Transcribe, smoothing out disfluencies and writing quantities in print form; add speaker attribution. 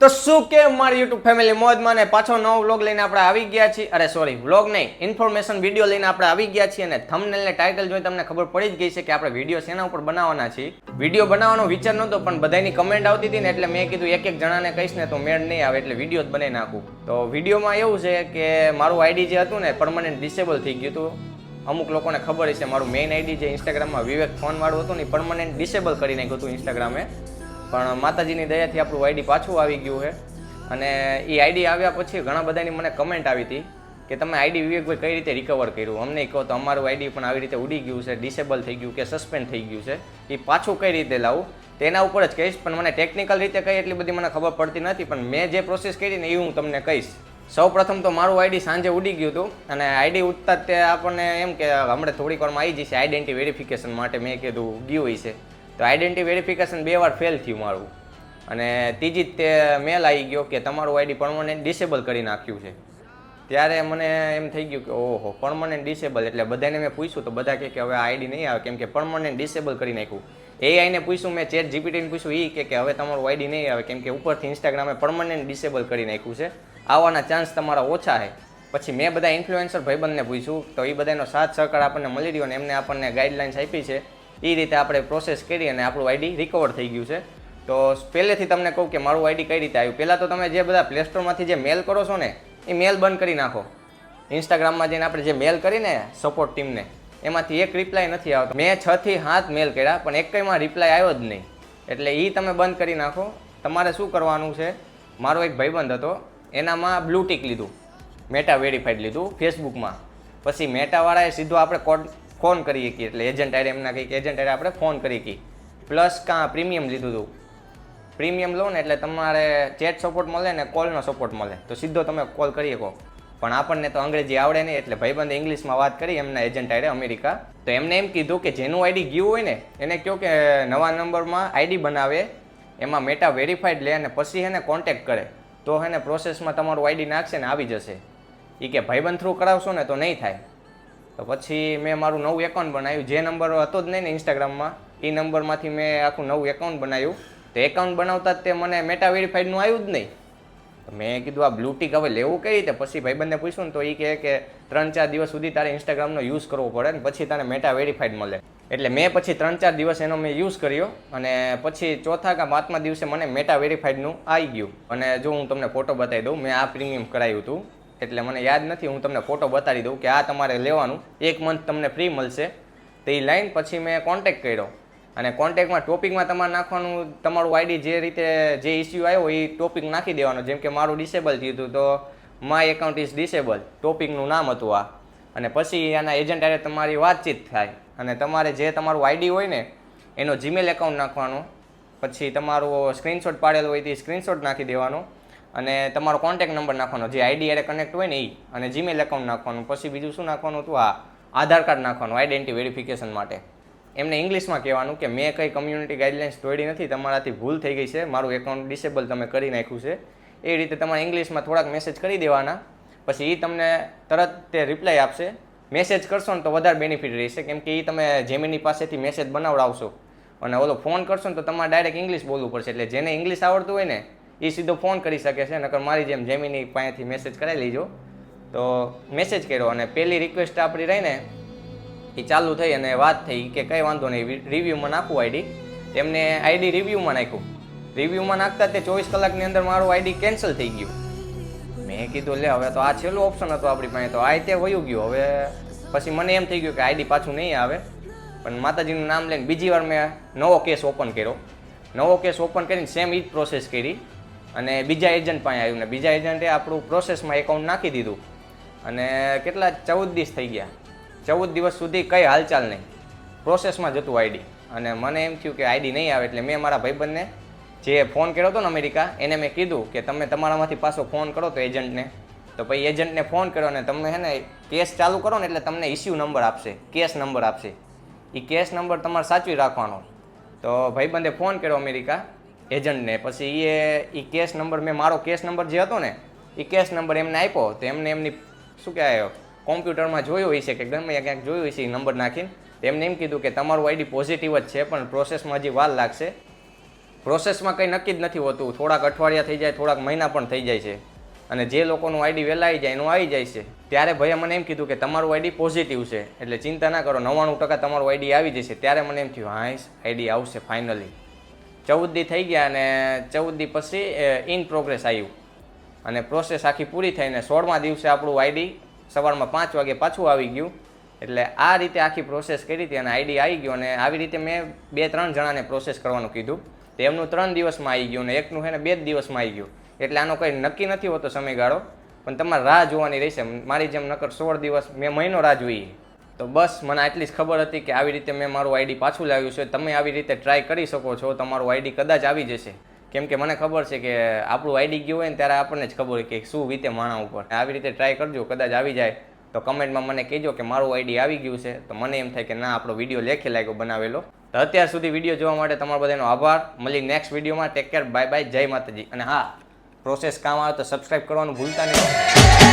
Speaker 1: તો શું કે મારી યુટ્યુબ ફેમિલી મોજમાં ને પાછો નવો વ્લોગ લઈને આપણે આવી ગયા છીએ. અરે સોરી, વ્લોગ નહીં, ઇન્ફોર્મેશન વિડીયો લઈને આપણે આવી ગયા છીએ. અને થંબનેલ ને ટાઇટલ જોઈ તમને ખબર પડી જ ગઈ છે કે આપણે વિડીયો શેના ઉપર બનાવવાના છીએ. વિડીયો બનાવવાનો વિચાર નહોતો, પણ બધાની કમેન્ટ આવતી હતી ને એટલે મેં કીધું એક એક જણાને કહીશ ને તો મેળ નહીં આવે, એટલે વિડીયો જ બનાવી નાખું. તો વિડીયોમાં એવું છે કે મારું આઈડી જે હતું ને પરમનન્ટ ડિસેબલ થઈ ગયું હતું. અમુક લોકોને ખબર હશે, મારું મેઇન આઈડી જે ઇન્સ્ટાગ્રામમાં વિવેક ફોન વાળું હતું ને પરમનન્ટ ડિસેબલ કરી નાખ્યું હતું ઇન્સ્ટાગ્રામે. પણ માતાજીની દયાથી આપણું આઈડી પાછું આવી ગયું છે. અને એ આઈડી આવ્યા પછી ઘણા બધાની મને કમેન્ટ આવી હતી કે તમે આઈડી વિવેકભાઈ કઈ રીતે રિકવર કર્યું, અમને કહો તો અમારું આઈડી પણ આવી રીતે ઉડી ગયું છે, ડિસેબલ થઈ ગયું કે સસ્પેન્ડ થઈ ગયું છે, એ પાછું કઈ રીતે લાવું તેના ઉપર જ કહીશ. પણ મને ટેકનિકલ રીતે કઈ એટલી બધી મને ખબર પડતી નથી, પણ મેં જે પ્રોસેસ કરી ને એ હું તમને કહીશ. સૌ પ્રથમ તો મારું આઈડી સાંજે ઉડી ગયું હતું, અને આઈડી ઉડતા જ તે આપણને એમ કે હમણાં થોડીક વારમાં આવી જશે આઈડેન્ટિટી વેરિફિકેશન માટે. મેં કીધું ગયું હોય છે, તો આઈડેન્ટિટી વેરિફિકેશન 2 વાર ફેલ થયું મારું, અને ત્રીજી જ તે મેલ આવી ગયો કે તમારું આઈડી પરમનન્ટ ડિસેબલ કરી નાખ્યું છે. ત્યારે મને એમ થઈ ગયું કે ઓહો, પરમનન્ટ ડિસેબલ, એટલે બધાને મેં પૂછ્યું તો બધા કહે કે હવે આઈડી નહીં આવે, કેમ કે પરમનન્ટ ડિસેબલ કરી નાખ્યું. એઆઈને પૂછ્યું, મેં ચેટ જીપીટીને પૂછ્યું, એ કે હવે તમારું આઈડી નહીં આવે, કેમ કે ઉપરથી ઇન્સ્ટાગ્રામે પરમનન્ટ ડિસેબલ કરી નાખ્યું છે, આવવાના ચાન્સ તમારા ઓછા છે. પછી મેં બધા ઇન્ફ્લુએન્સર ભાઈબંધને પૂછ્યું, તો એ બધાનો સાથ સહકાર આપણને મળી રહ્યો, અને એમને આપણને ગાઈડલાઇન્સ આપી છે. એ રીતે આપણે પ્રોસેસ કરી અને આપણું આઈડી રિકવર થઈ ગયું છે. તો પહેલેથી તમને કહું કે મારું આઈડી કઈ રીતે આવ્યું. પહેલાં તો તમે જે બધા પ્લે સ્ટોરમાંથી જે મેલ કરો છો ને એ મેલ બંધ કરી નાખો. ઇન્સ્ટાગ્રામમાં જઈને આપણે જે મેલ કરીને સપોર્ટ ટીમને, એમાંથી એક રિપ્લાય નથી આવતો. મેં 6 થી 7 મેલ કર્યા, પણ એકમાં રિપ્લાય આવ્યો જ નહીં. એટલે એ તમે બંધ કરી નાખો. તમારે શું કરવાનું છે, મારો એક ભાઈબંધ હતો, એનામાં બ્લુ ટિક લીધું, મેટા વેરીફાઈડ લીધું ફેસબુકમાં. પછી મેટાવાળાએ સીધો આપણે ફોન કરી શકીએ, એટલે એજન્ટ આરે એમના કંઈક એજન્ટ આરે આપણે ફોન કરી શકીએ. પ્લસ કાં પ્રીમિયમ લીધું હતું. પ્રીમિયમ લો ને એટલે તમારે ચેટ સપોર્ટ મળે ને કોલનો સપોર્ટ મળે, તો સીધો તમે કોલ કરી શકો. પણ આપણને તો અંગ્રેજી આવડે નહીં, એટલે ભાઈબંધે ઇંગ્લિશમાં વાત કરી એમના એજન્ટ આરે અમેરિકા. તો એમને એમ કીધું કે જેનું આઈડી ગયું હોય ને એને કહો કે નવા નંબરમાં આઈડી બનાવે, એમાં મેટા વેરીફાઈડ લે અને પછી એને કોન્ટેક્ટ કરે, તો એને પ્રોસેસમાં તમારું આઈડી નાખશે ને આવી જશે. એ કે ભાઈબંધ થ્રુ કરાવશો ને તો નહીં થાય. તો પછી મેં મારું નવું એકાઉન્ટ બનાવ્યું, જે નંબર હતો જ નહીં ને ઇન્સ્ટાગ્રામમાં, એ નંબરમાંથી મેં આખું નવું એકાઉન્ટ બનાવ્યું. તો એકાઉન્ટ બનાવતા જ તે મને મેટા વેરીફાઈડનું આવ્યું જ નહીં. તો મેં કીધું આ બ્લુ ટિક હવે લેવું કઈ રીતે. પછી ભાઈબંધને પૂછ્યું ને તો એ કહે કે 3-4 દિવસ સુધી તારે ઇન્સ્ટાગ્રામનો યુઝ કરવો પડે ને પછી તારે મેટા વેરીફાઈડ મળે. એટલે મેં પછી 3-4 દિવસ એનો મેં યુઝ કર્યો, અને પછી ચોથા કે 5મા દિવસે મને મેટા વેરીફાઈડનું આવી ગયું. અને જો હું તમને ફોટો બતાવી દઉં, મેં આ પ્રીમિયમ કરાવ્યું હતું, એટલે મને યાદ નથી, હું તમને ફોટો બતાવી દઉં કે આ તમારે લેવાનું, 1 મંથ તમને ફ્રી મળશે. તો એ લાઈન પછી મેં કોન્ટેક્ટ કર્યો, અને કોન્ટેક્ટમાં ટોપિકમાં તમારે નાખવાનું તમારું આઈડી જે રીતે જે ઇસ્યુ આવ્યો એ ટોપિક નાખી દેવાનો. જેમ કે મારું ડિસેબલ થયું હતું તો માય એકાઉન્ટ ઇઝ ડિસેબલ, ટોપિકનું નામ હતું આ. અને પછી આના એજન્ટ હારે તમારી વાતચીત થાય, અને તમારે જે તમારું આઈડી હોય ને એનો જીમેલ એકાઉન્ટ નાખવાનો, પછી તમારું સ્ક્રીનશોટ પાડેલો હોય તે સ્ક્રીનશોટ નાખી દેવાનો, અને તમારો કોન્ટેક્ટ નંબર નાખવાનો જે આઈડી હારે કનેક્ટ હોય ને એ, અને જીમેલ એકાઉન્ટ નાખવાનું. પછી બીજું શું નાખવાનું હતું, આ આધાર કાર્ડ નાખવાનું આઈડેન્ટિટી વેરિફિકેશન માટે. એમને ઇંગ્લિશમાં કહેવાનું કે મેં કંઈ કમ્યુનિટી ગાઈડલાઇન્સ તોડી નથી, તમારાથી ભૂલ થઈ ગઈ છે, મારું એકાઉન્ટ ડિસેબલ તમે કરી નાખ્યું છે. એ રીતે તમારે ઇંગ્લિશમાં થોડાક મેસેજ કરી દેવાના. પછી એ તમને તરત તે રિપ્લાય આપશે. મેસેજ કરશો ને તો વધારે બેનિફિટ રહેશે, કેમ કે એ તમે જેમિની પાસેથી મેસેજ બનાવડાવશો, અને ઓલો ફોન કરશો ને તો તમારે ડાયરેક્ટ ઇંગ્લિશ બોલવું પડશે. એટલે જેને ઇંગ્લિશ આવડતું હોય ને એ સીધો ફોન કરી શકે છે, નકર મારી જેમ જેમિની પાસેથી મેસેજ કરાવી લેજો. તો મેસેજ કર્યો, અને પહેલી રિક્વેસ્ટ આપણી રહીને એ ચાલુ થઈ, અને વાત થઈ કે કંઈ વાંધો નહીં રિવ્યૂમાં નાખવું આઈડી. એમને આઈડી રિવ્યૂમાં નાખ્યું. રિવ્યૂમાં નાખતા તે 24 કલાકની અંદર મારું આઈડી કેન્સલ થઈ ગયું. મેં કીધું લે હવે તો આ છેલ્લો ઓપ્શન હતો આપણી પાસે, તો આ તે વયું ગયું. હવે પછી મને એમ થઈ ગયું કે આઈડી પાછું નહીં આવે. પણ માતાજીનું નામ લઈને બીજી વાર મેં નવો કેસ ઓપન કર્યો. નવો કેસ ઓપન કરીને સેમ એ જ પ્રોસેસ કરી, અને બીજા એજન્ટ પાસે આવ્યું, ને બીજા એજન્ટે આપણું પ્રોસેસમાં એકાઉન્ટ નાખી દીધું. અને કેટલા 14 દિવસ થઈ ગયા. 14 દિવસ સુધી કંઈ હાલચાલ નહીં, પ્રોસેસમાં જતું આઈડી. અને મને એમ થયું કે આઈડી નહીં આવે, એટલે મેં મારા ભાઈબંધને જે ફોન કર્યો હતો ને અમેરિકા, એને મેં કીધું કે તમે તમારામાંથી પાછો ફોન કરો તો એજન્ટને. તો પછી એજન્ટને ફોન કર્યો, ને તમે હે ને કેસ ચાલુ કરો ને એટલે તમને ઇસ્યુ નંબર આપશે, કેસ નંબર આપશે. એ કેસ નંબર તમારે સાચવી રાખવાનો. તો ભાઈબંધે ફોન કર્યો અમેરિકા એજન્ટને. પછી એ કેસ નંબર, મેં મારો કેસ નંબર જે હતો ને એ કેસ નંબર એમને આપ્યો. તો એમને એમની શું કહેવાય કોમ્પ્યુટરમાં જોયું હોય છે કે ગમે ક્યાંક જોયું હોય છે એ નંબર નાખીને. એમને એમ કીધું કે તમારું આઈડી પોઝિટિવ જ છે, પણ પ્રોસેસમાં હજી વાર લાગશે. પ્રોસેસમાં કંઈ નક્કી જ નથી હોતું, થોડાક અઠવાડિયા થઈ જાય, થોડાક મહિના પણ થઈ જાય છે. અને જે લોકોનું આઈડી વહેલા આવી જાય એનું આવી જાય છે. ત્યારે ભાઈએ મને એમ કીધું કે તમારું આઈડી પોઝિટિવ છે, એટલે ચિંતા ના કરો, 99% તમારું આઈડી આવી જશે. ત્યારે મને એમ થયું હા આઈડી આવશે ફાઇનલી. 14 દી થઈ ગયા અને 14 દી પછી ઇન પ્રોગ્રેસ આવ્યું અને પ્રોસેસ આખી પૂરી થઈને 16મા દિવસે આપણું આઈડી સવારમાં 5 વાગે પાછું આવી ગયું. એટલે આ રીતે આખી પ્રોસેસ કરી હતી અને આઈડી આવી ગયું. અને આવી રીતે મેં 2-3 જણાને પ્રોસેસ કરવાનું કીધું, તો એમનું 3 દિવસમાં આવી ગયું અને એકનું છે ને 2 દિવસમાં આવી ગયું. એટલે આનો કંઈ નક્કી નથી હોતો સમયગાળો, પણ તમારે રાહ જોવાની રહેશે. મારી જેમ નકર 16 દિવસ મેં મહિનો રાહ જોઈ. તો બસ મને આટલી જ ખબર હતી કે આવી રીતે મેં મારું આઈડી પાછું લાવ્યું છે. તમે આવી રીતે ટ્રાય કરી શકો છો, તમારું આઈડી કદાચ આવી જશે. કેમ કે મને ખબર છે કે આપણું આઈડી ગયું હોય ને ત્યારે આપણને જ ખબર હોય કે શું વીતે માણા ઉપર. આવી રીતે ટ્રાય કરજો, કદાચ આવી જાય તો કમેન્ટમાં મને કહેજો કે મારું આઈડી આવી ગયું છે. તો મને એમ થાય કે ના, આપણો વિડીયો લેખે લાગ્યો બનાવેલો. તો અત્યાર સુધી વિડીયો જોવા માટે તમારો બધાનો આભાર. મળી નેક્સ્ટ વિડીયોમાં. ટેક કેર, બાય બાય, જય માતાજી. અને હા, પ્રોસેસ કામ આવે તો સબસ્ક્રાઈબ કરવાનું ભૂલતા નહીં.